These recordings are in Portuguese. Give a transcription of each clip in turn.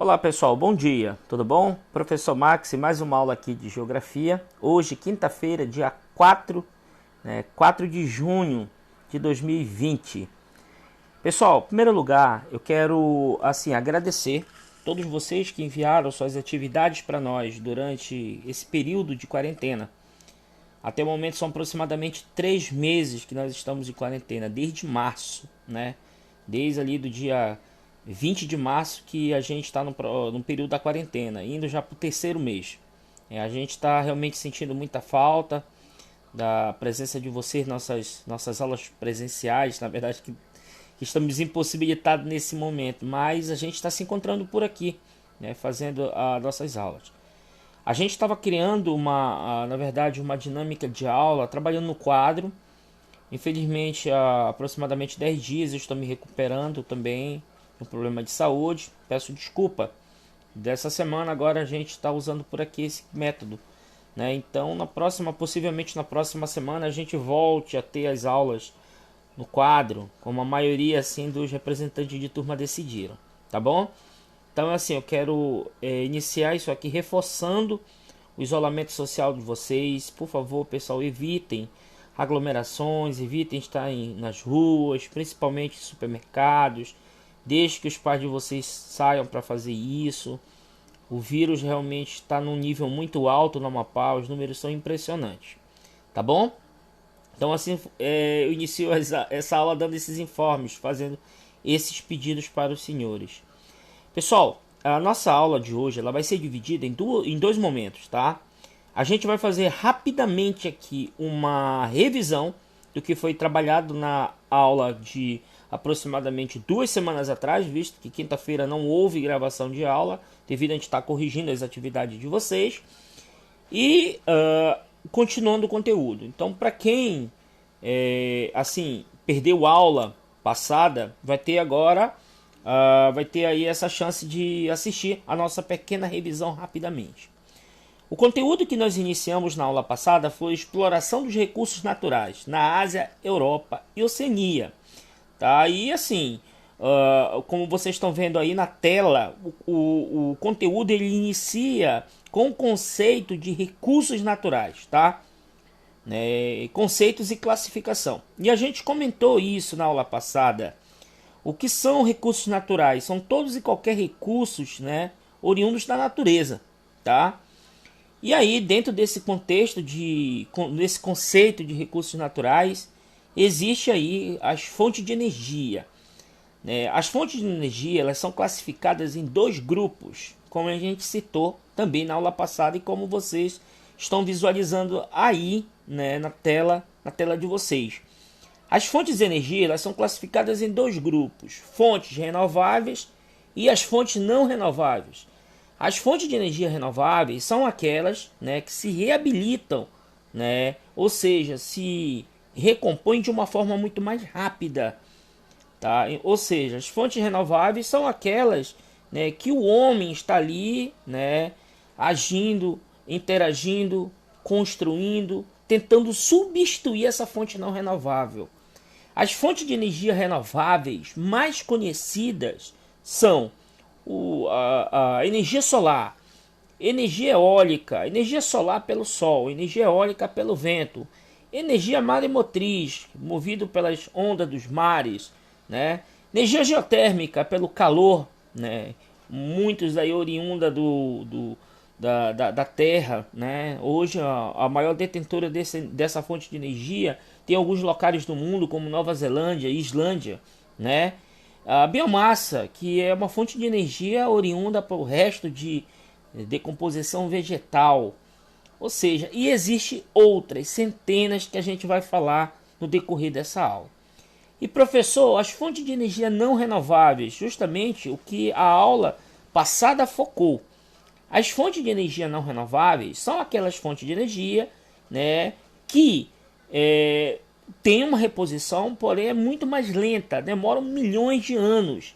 Olá pessoal, bom dia, tudo bom? Professor Max, mais uma aula aqui de Geografia. Hoje, quinta-feira, dia 4 de junho de 2020. Pessoal, em primeiro lugar, eu quero agradecer todos vocês que enviaram suas atividades para nós durante esse período de quarentena. Até o momento são aproximadamente 3 meses que nós estamos em quarentena, desde março, né? Desde ali do dia 20 de março que a gente está no período da quarentena, indo já para o terceiro mês. A gente está realmente sentindo muita falta da presença de vocês, nossas aulas presenciais, na verdade que estamos impossibilitados nesse momento, mas a gente está se encontrando por aqui, né, fazendo as nossas aulas. A gente estava criando na verdade, uma dinâmica de aula, trabalhando no quadro. Infelizmente, há aproximadamente 10 dias eu estou me recuperando também um problema de saúde, peço desculpa. Dessa semana agora a gente está usando por aqui esse método, né? Então possivelmente na próxima semana a gente volte a ter as aulas no quadro, como a maioria assim dos representantes de turma decidiram, tá bom? Então eu quero iniciar isso aqui reforçando o isolamento social de vocês. Por favor, pessoal, evitem aglomerações, evitem estar nas ruas, principalmente em supermercados. Desde que os pais de vocês saiam para fazer isso. O vírus realmente está num nível muito alto no Amapá, os números são impressionantes, tá bom? Então eu inicio essa aula dando esses informes, fazendo esses pedidos para os senhores. Pessoal, a nossa aula de hoje ela vai ser dividida em dois momentos, tá? A gente vai fazer rapidamente aqui uma revisão do que foi trabalhado na aula de aproximadamente 2 semanas atrás, visto que quinta-feira não houve gravação de aula, devido a gente estar corrigindo as atividades de vocês. E continuando o conteúdo. Então, para quem perdeu a aula passada, vai ter agora aí essa chance de assistir a nossa pequena revisão rapidamente. O conteúdo que nós iniciamos na aula passada foi exploração dos recursos naturais na Ásia, Europa e Oceania. Tá? E como vocês estão vendo aí na tela, o conteúdo ele inicia com o conceito de recursos naturais, tá? Conceitos e classificação. E a gente comentou isso na aula passada. O que são recursos naturais? São todos e qualquer recursos, né, oriundos da natureza, tá? E aí, dentro desse contexto, desse conceito de recursos naturais, existe aí as fontes de energia. As fontes de energia elas são classificadas em 2 grupos, como a gente citou também na aula passada e como vocês estão visualizando aí, né, na tela de vocês. As fontes de energia elas são classificadas em 2 grupos, fontes renováveis e as fontes não renováveis. As fontes de energia renováveis são aquelas, né, que se reabilitam, né, ou seja, se recompõem de uma forma muito mais rápida. Tá? Ou seja, as fontes renováveis são aquelas, né, que o homem está ali, né, agindo, interagindo, construindo, tentando substituir essa fonte não renovável. As fontes de energia renováveis mais conhecidas são a energia solar, energia eólica, energia solar pelo sol, energia eólica pelo vento, energia maremotriz, movido pelas ondas dos mares, né? Energia geotérmica pelo calor, né? Muitos aí oriunda da terra, né? Hoje a maior detentora dessa fonte de energia tem alguns locais do mundo como Nova Zelândia e Islândia, né? A biomassa, que é uma fonte de energia oriunda para o resto de decomposição vegetal. Ou seja, e existe outras centenas que a gente vai falar no decorrer dessa aula. E professor, as fontes de energia não renováveis, justamente o que a aula passada focou. As fontes de energia não renováveis são aquelas fontes de energia, né, que tem uma reposição, porém é muito mais lenta, demoram milhões de anos.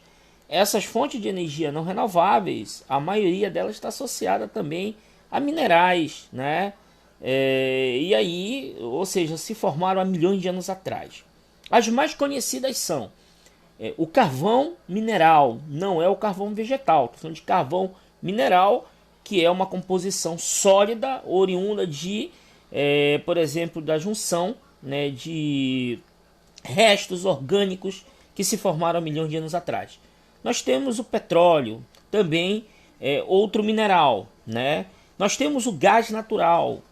Essas fontes de energia não renováveis, a maioria delas está associada também a minerais, né? E aí, ou seja, se formaram há milhões de anos atrás. As mais conhecidas são o carvão mineral, não é o carvão vegetal. Estou falando de carvão mineral, que é uma composição sólida, oriunda de, por exemplo, da junção, né, de restos orgânicos que se formaram há milhões de anos atrás. Nós temos o petróleo, também outro mineral, né? Nós temos o gás natural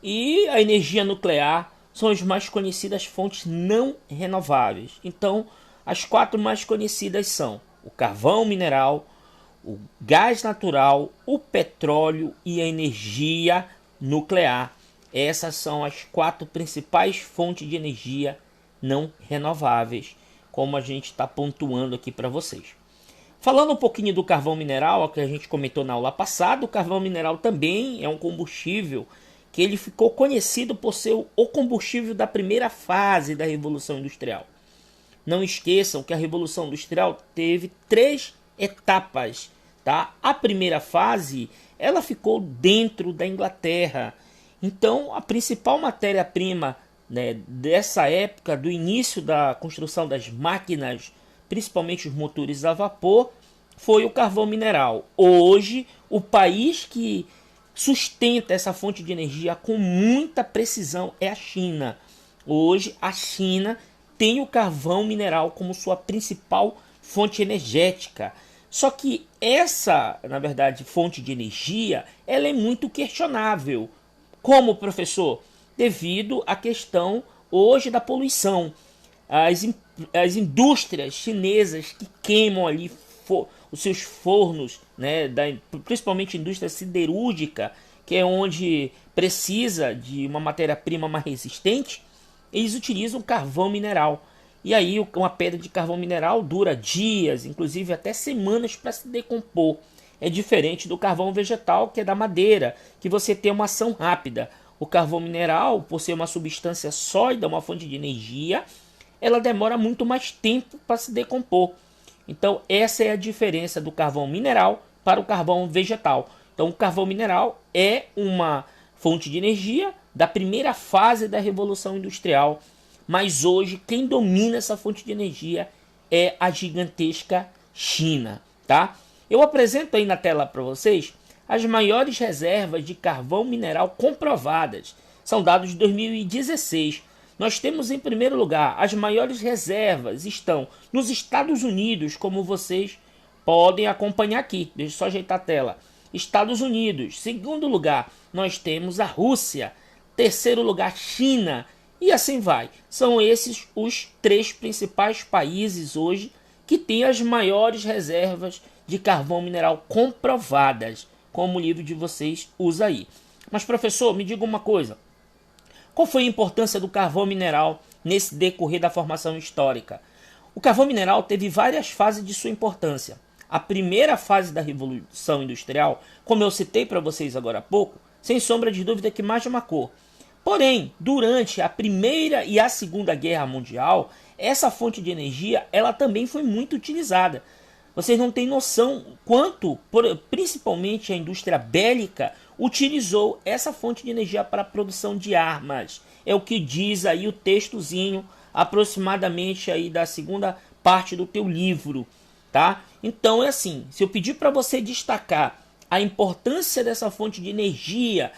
e a energia nuclear são as mais conhecidas fontes não renováveis. Então, as 4 mais conhecidas são o carvão mineral, o gás natural, o petróleo e a energia nuclear. Essas são as 4 principais fontes de energia não renováveis, como a gente está pontuando aqui para vocês. Falando um pouquinho do carvão mineral, que a gente comentou na aula passada, o carvão mineral também é um combustível que ele ficou conhecido por ser o combustível da primeira fase da Revolução Industrial. Não esqueçam que a Revolução Industrial teve 3 etapas, tá? A primeira fase, ela ficou dentro da Inglaterra. Então, a principal matéria-prima, né, dessa época, do início da construção das máquinas, principalmente os motores a vapor, foi o carvão mineral. Hoje, o país que sustenta essa fonte de energia com muita precisão é a China. Hoje, a China tem o carvão mineral como sua principal fonte energética. Só que essa, na verdade, fonte de energia, ela é muito questionável. Como, professor? Devido à questão hoje da poluição. As indústrias chinesas que queimam ali os seus fornos, né, principalmente a indústria siderúrgica, que é onde precisa de uma matéria-prima mais resistente, eles utilizam carvão mineral. E aí uma pedra de carvão mineral dura dias, inclusive até semanas para se decompor. É diferente do carvão vegetal, que é da madeira, que você tem uma ação rápida. O carvão mineral, por ser uma substância sólida, uma fonte de energia, ela demora muito mais tempo para se decompor. Então essa é a diferença do carvão mineral para o carvão vegetal. Então o carvão mineral é uma fonte de energia da primeira fase da Revolução Industrial, mas hoje quem domina essa fonte de energia é a gigantesca China, tá? Eu apresento aí na tela para vocês as maiores reservas de carvão mineral comprovadas. São dados de 2016. Nós temos em primeiro lugar, as maiores reservas estão nos Estados Unidos, como vocês podem acompanhar aqui. Deixa eu só ajeitar a tela. Estados Unidos. Segundo lugar, nós temos a Rússia. Terceiro lugar, China. E assim vai. São esses os 3 principais países hoje que têm as maiores reservas de carvão mineral comprovadas, como o livro de vocês usa aí. Mas, professor, me diga uma coisa. Qual foi a importância do carvão mineral nesse decorrer da formação histórica? O carvão mineral teve várias fases de sua importância. A primeira fase da Revolução Industrial, como eu citei para vocês agora há pouco, sem sombra de dúvida que mais marcou. Porém, durante a Primeira e a Segunda Guerra Mundial, essa fonte de energia ela também foi muito utilizada. Vocês não têm noção quanto, principalmente a indústria bélica, utilizou essa fonte de energia para a produção de armas. É o que diz aí o textozinho, aproximadamente aí da segunda parte do teu livro, tá? Então é assim, se eu pedir para você destacar a importância dessa fonte de energia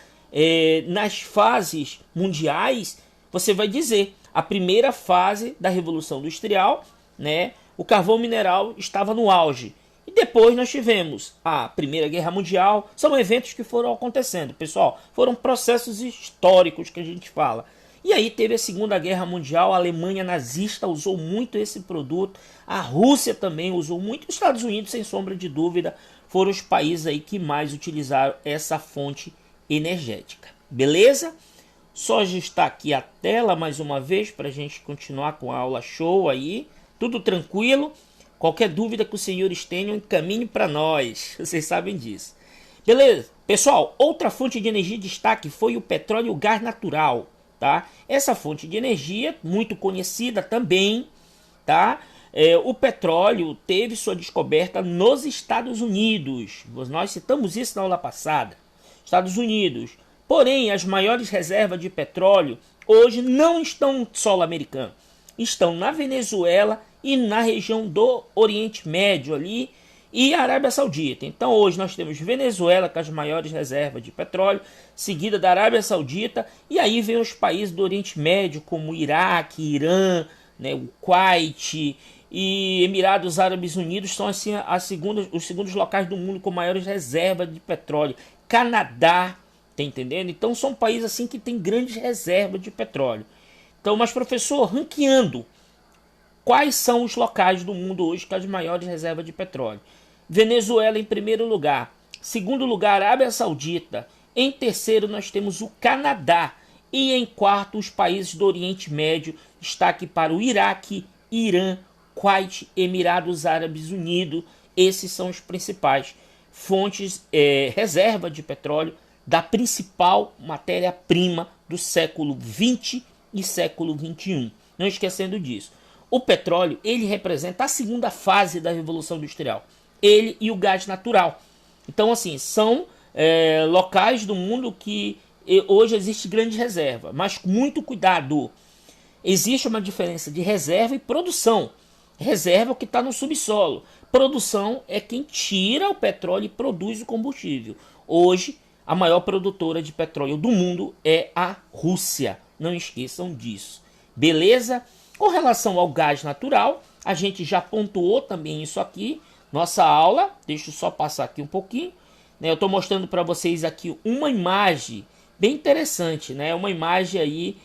nas fases mundiais, você vai dizer a primeira fase da Revolução Industrial, né? O carvão mineral estava no auge. E depois nós tivemos a Primeira Guerra Mundial. São eventos que foram acontecendo, pessoal. Foram processos históricos que a gente fala. E aí teve a Segunda Guerra Mundial. A Alemanha nazista usou muito esse produto. A Rússia também usou muito. Os Estados Unidos, sem sombra de dúvida, foram os países aí que mais utilizaram essa fonte energética. Beleza? Só ajustar aqui a tela mais uma vez para a gente continuar com a aula show aí. Tudo tranquilo? Qualquer dúvida que os senhores tenham, encaminhe para nós. Vocês sabem disso. Beleza? Pessoal, outra fonte de energia de destaque foi o petróleo e o gás natural. Tá? Essa fonte de energia, muito conhecida também. Tá? O petróleo teve sua descoberta nos Estados Unidos. Nós citamos isso na aula passada. Estados Unidos. Porém, as maiores reservas de petróleo hoje não estão no solo americano. Estão na Venezuela e na região do Oriente Médio ali e Arábia Saudita. Então hoje nós temos Venezuela com as maiores reservas de petróleo, seguida da Arábia Saudita, e aí vem os países do Oriente Médio como Iraque, Irã, né, o Kuwait e Emirados Árabes Unidos são assim os segundos locais do mundo com maiores reservas de petróleo. Canadá, tá entendendo? Então são países assim que tem grandes reservas de petróleo. Então, mas professor, ranqueando, quais são os locais do mundo hoje com as maiores reservas de petróleo? Venezuela em primeiro lugar. Segundo lugar, Arábia Saudita. Em terceiro, nós temos o Canadá. E em quarto, os países do Oriente Médio. Destaque para o Iraque, Irã, Kuwait, Emirados Árabes Unidos. Esses são os principais fontes, reserva de petróleo da principal matéria-prima do século XX e século XXI. Não esquecendo disso. O petróleo, ele representa a segunda fase da Revolução Industrial. Ele e o gás natural. Então, assim, são locais do mundo que hoje existe grande reserva. Mas muito cuidado. Existe uma diferença de reserva e produção. Reserva é o que está no subsolo. Produção é quem tira o petróleo e produz o combustível. Hoje, a maior produtora de petróleo do mundo é a Rússia. Não esqueçam disso. Beleza? Com relação ao gás natural, a gente já pontuou também isso aqui. Nossa aula, deixa eu só passar aqui um pouquinho. Eu estou mostrando para vocês aqui uma imagem bem interessante, né? Uma imagem aí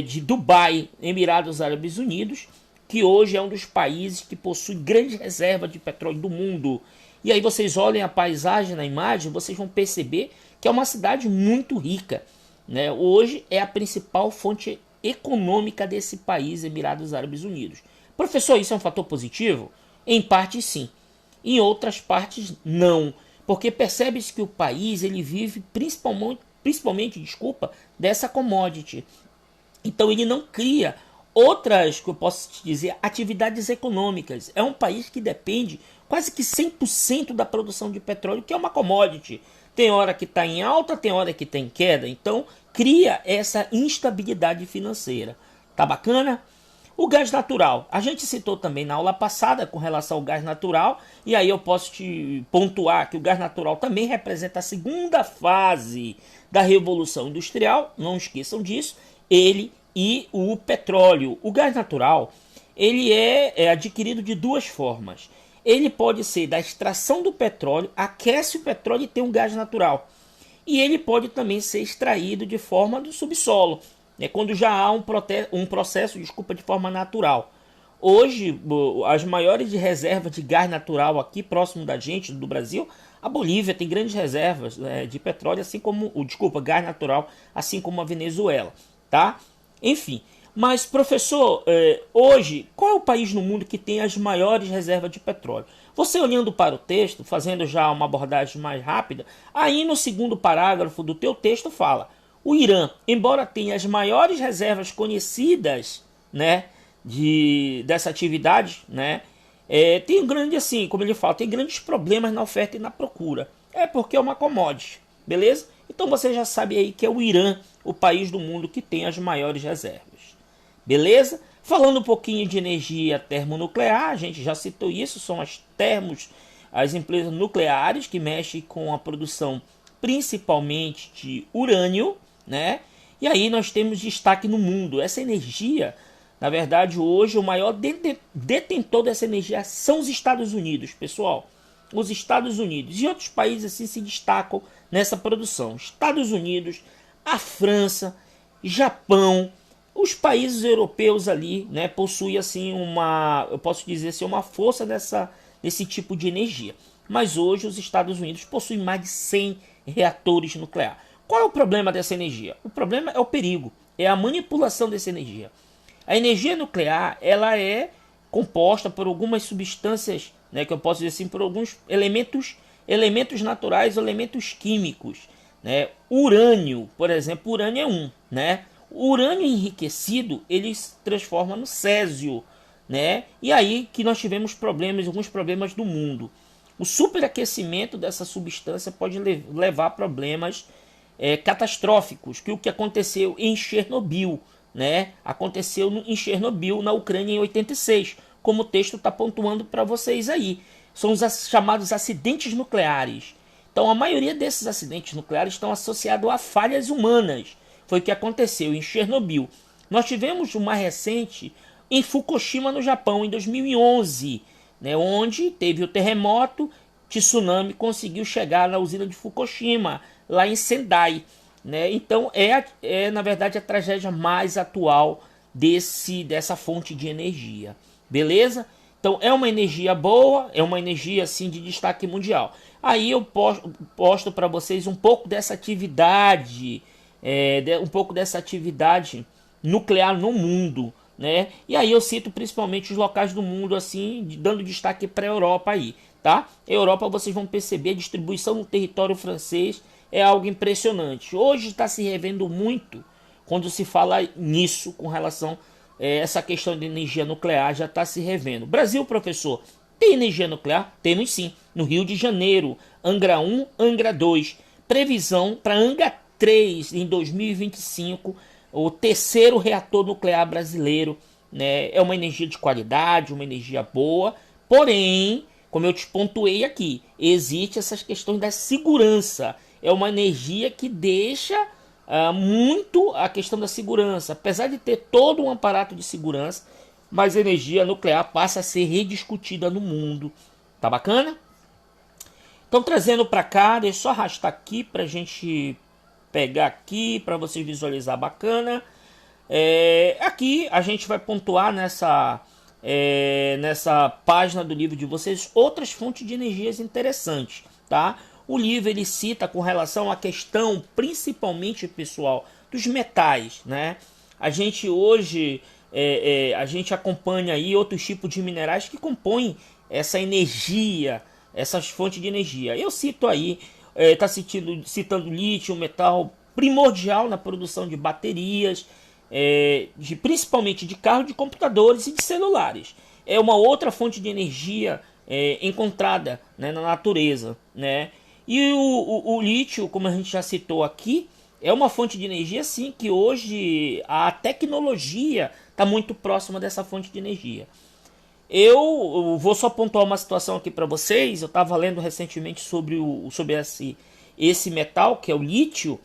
de Dubai, Emirados Árabes Unidos, que hoje é um dos países que possui grande reserva de petróleo do mundo. E aí vocês olhem a paisagem na imagem, vocês vão perceber que é uma cidade muito rica, né? Hoje é a principal fonte econômica desse país, Emirados Árabes Unidos. Professor, isso é um fator positivo? Em parte sim, em outras partes não, porque percebe-se que o país ele vive principalmente, dessa commodity. Então ele não cria outras, que eu posso te dizer, atividades econômicas. É um país que depende quase que 100% da produção de petróleo, que é uma commodity. Tem hora que está em alta, tem hora que está em queda. Então cria essa instabilidade financeira. Tá bacana? O gás natural. A gente citou também na aula passada com relação ao gás natural. E aí eu posso te pontuar que o gás natural também representa a segunda fase da Revolução Industrial. Não esqueçam disso. Ele e o petróleo. O gás natural ele é adquirido de duas formas. Ele pode ser da extração do petróleo, aquece o petróleo e tem um gás natural. E ele pode também ser extraído de forma do subsolo, né, quando já há um processo de forma natural. Hoje, as maiores reservas de gás natural aqui próximo da gente, do Brasil, a Bolívia tem grandes reservas de petróleo, assim como, gás natural, assim como a Venezuela, tá? Enfim, mas professor, hoje, qual é o país no mundo que tem as maiores reservas de petróleo? Você olhando para o texto, fazendo já uma abordagem mais rápida, aí no segundo parágrafo do teu texto fala: o Irã, embora tenha as maiores reservas conhecidas, né, dessa atividade, né, tem um grande, assim, como ele fala, tem grandes problemas na oferta e na procura. É porque é uma commodity, beleza? Então você já sabe aí que é o Irã, o país do mundo que tem as maiores reservas. Beleza? Falando um pouquinho de energia termonuclear, a gente já citou isso, são as empresas nucleares que mexem com a produção principalmente de urânio, né? E aí nós temos destaque no mundo. Essa energia, na verdade, hoje o maior detentor dessa energia são os Estados Unidos, pessoal. Os Estados Unidos e outros países assim se destacam nessa produção. Estados Unidos, a França, Japão, os países europeus ali, né, possuem assim eu posso dizer assim, uma força nesse tipo de energia. Mas hoje os Estados Unidos possuem mais de 100 reatores nucleares. Qual é o problema dessa energia? O problema é o perigo, é a manipulação dessa energia. A energia nuclear, ela é composta por algumas substâncias, né, que eu posso dizer assim, por alguns elementos naturais, elementos químicos, né? Urânio, por exemplo, urânio é um, né? O urânio enriquecido, ele se transforma no césio, né? E aí que nós tivemos alguns problemas do mundo. O superaquecimento dessa substância pode levar a problemas catastróficos, que o que aconteceu em Chernobyl, né, aconteceu em Chernobyl, na Ucrânia, em 86, como o texto está pontuando para vocês aí. São os chamados acidentes nucleares. Então, a maioria desses acidentes nucleares estão associados a falhas humanas. Foi o que aconteceu em Chernobyl. Nós tivemos uma recente em Fukushima, no Japão, em 2011, né, onde teve o terremoto, tsunami conseguiu chegar na usina de Fukushima, lá em Sendai. Né? Então, na verdade, a tragédia mais atual dessa fonte de energia. Beleza? Então, é uma energia boa, é uma energia assim, de destaque mundial. Aí eu posto para vocês um pouco dessa atividade, nuclear no mundo, né? E aí eu cito principalmente os locais do mundo, assim, dando destaque para a Europa aí, tá? A Europa, vocês vão perceber, a distribuição no território francês é algo impressionante. Hoje está se revendo muito quando se fala nisso, com relação a essa questão de energia nuclear, já está se revendo. Brasil, professor, tem energia nuclear? Temos sim, no Rio de Janeiro, Angra 1, Angra 2. Previsão para Angra 3 em 2025, o terceiro reator nuclear brasileiro, né? É uma energia de qualidade, uma energia boa, porém, como eu te pontuei aqui, existe essas questões da segurança. É uma energia que deixa muito a questão da segurança, apesar de ter todo um aparato de segurança, mas a energia nuclear passa a ser rediscutida no mundo. Tá bacana? Então, trazendo para cá, deixa eu só arrastar aqui para a gente pegar aqui para vocês visualizar bacana. Aqui a gente vai pontuar nessa página do livro de vocês outras fontes de energias interessantes, tá? O livro ele cita com relação à questão, principalmente pessoal, dos metais, né? A gente hoje a gente acompanha aí outros tipos de minerais que compõem essa energia, essas fontes de energia. Eu cito aí, está citando lítio, um metal primordial na produção de baterias, principalmente de carros, de computadores e de celulares. É uma outra fonte de energia encontrada, né, na natureza, né? E o lítio, como a gente já citou aqui, é uma fonte de energia, sim, que hoje a tecnologia está muito próxima dessa fonte de energia. Eu vou só pontuar uma situação aqui para vocês. Eu estava lendo recentemente sobre esse metal, que é o lítio,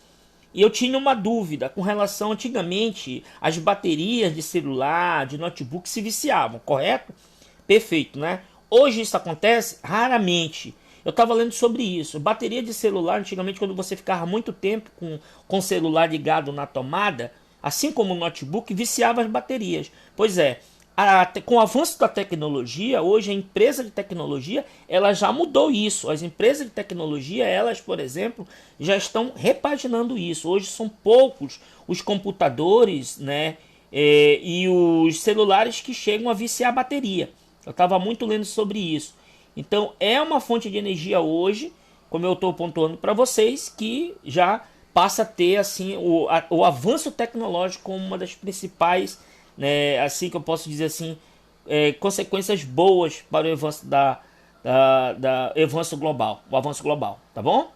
e eu tinha uma dúvida com relação, antigamente, as baterias de celular, de notebook se viciavam, correto? Perfeito, né? Hoje isso acontece raramente. Eu estava lendo sobre isso. Bateria de celular, antigamente, quando você ficava muito tempo com o celular ligado na tomada, assim como o notebook, viciava as baterias. Pois é, com o avanço da tecnologia, hoje a empresa de tecnologia ela já mudou isso. As empresas de tecnologia, elas, por exemplo, já estão repaginando isso. Hoje são poucos os computadores, né, e os celulares que chegam a viciar a bateria. Eu estava muito lendo sobre isso. Então é uma fonte de energia hoje, como eu estou pontuando para vocês, que já passa a ter assim o avanço tecnológico como uma das principais, né, assim que eu posso dizer assim, consequências boas para o avanço avanço global, o avanço global, tá bom?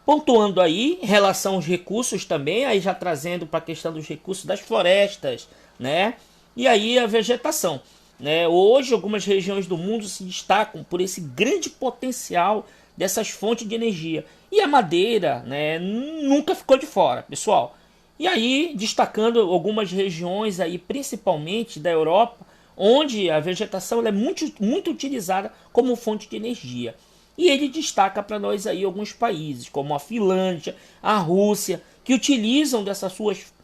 Pontuando aí em relação aos recursos também, aí já trazendo para a questão dos recursos das florestas, né? E aí a vegetação. Né? Hoje, algumas regiões do mundo se destacam por esse grande potencial dessas fontes de energia. E a madeira, né, nunca ficou de fora, pessoal. E aí, destacando algumas regiões, aí, principalmente da Europa, onde a vegetação ela é muito utilizada como fonte de energia. E ele destaca para nós aí alguns países, como a Finlândia, a Rússia, que utilizam dessas suas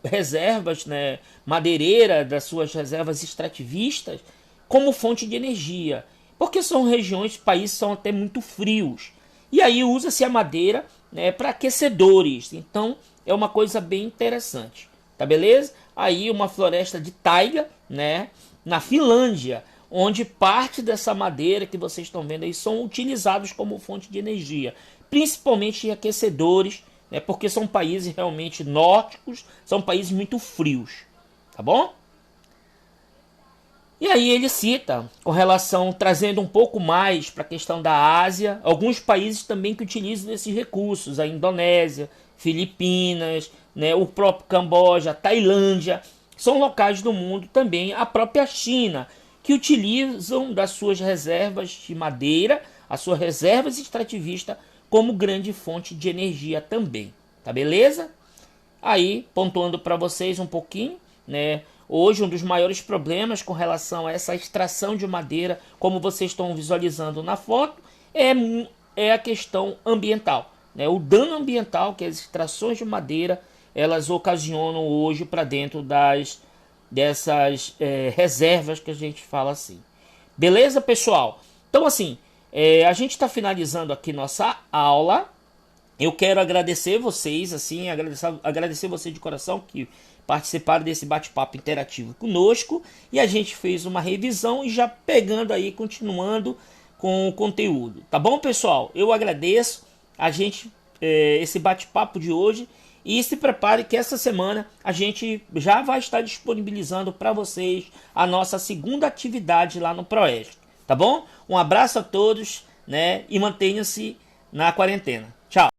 reservas, né, madeireiras, das suas reservas extrativistas, como fonte de energia, porque são regiões, países são até muito frios, e aí usa-se a madeira, né, para aquecedores. Então é uma coisa bem interessante, tá beleza? Aí uma floresta de taiga, né, na Finlândia, onde parte dessa madeira que vocês estão vendo aí são utilizados como fonte de energia, principalmente em aquecedores, né, porque são países realmente nórdicos, são países muito frios, tá bom? E aí ele cita, com relação, trazendo um pouco mais para a questão da Ásia, alguns países também que utilizam esses recursos, a Indonésia, Filipinas, né, o próprio Camboja, Tailândia, são locais do mundo também, a própria China, que utilizam das suas reservas de madeira, as suas reservas extrativistas, como grande fonte de energia também, tá beleza? Aí, pontuando para vocês um pouquinho, né? Hoje um dos maiores problemas com relação a essa extração de madeira, como vocês estão visualizando na foto, é a questão ambiental, né? O dano ambiental que as extrações de madeira elas ocasionam hoje para dentro dessas reservas que a gente fala assim. Beleza, pessoal? Então assim, a gente está finalizando aqui nossa aula. Eu quero agradecer vocês, assim, agradecer vocês de coração que participaram desse bate-papo interativo conosco. E a gente fez uma revisão e já pegando aí, continuando com o conteúdo. Tá bom, pessoal? Eu agradeço esse bate-papo de hoje. E se prepare que essa semana a gente já vai estar disponibilizando para vocês a nossa segunda atividade lá no Proeste. Tá bom? Um abraço a todos, né? E mantenham-se na quarentena. Tchau!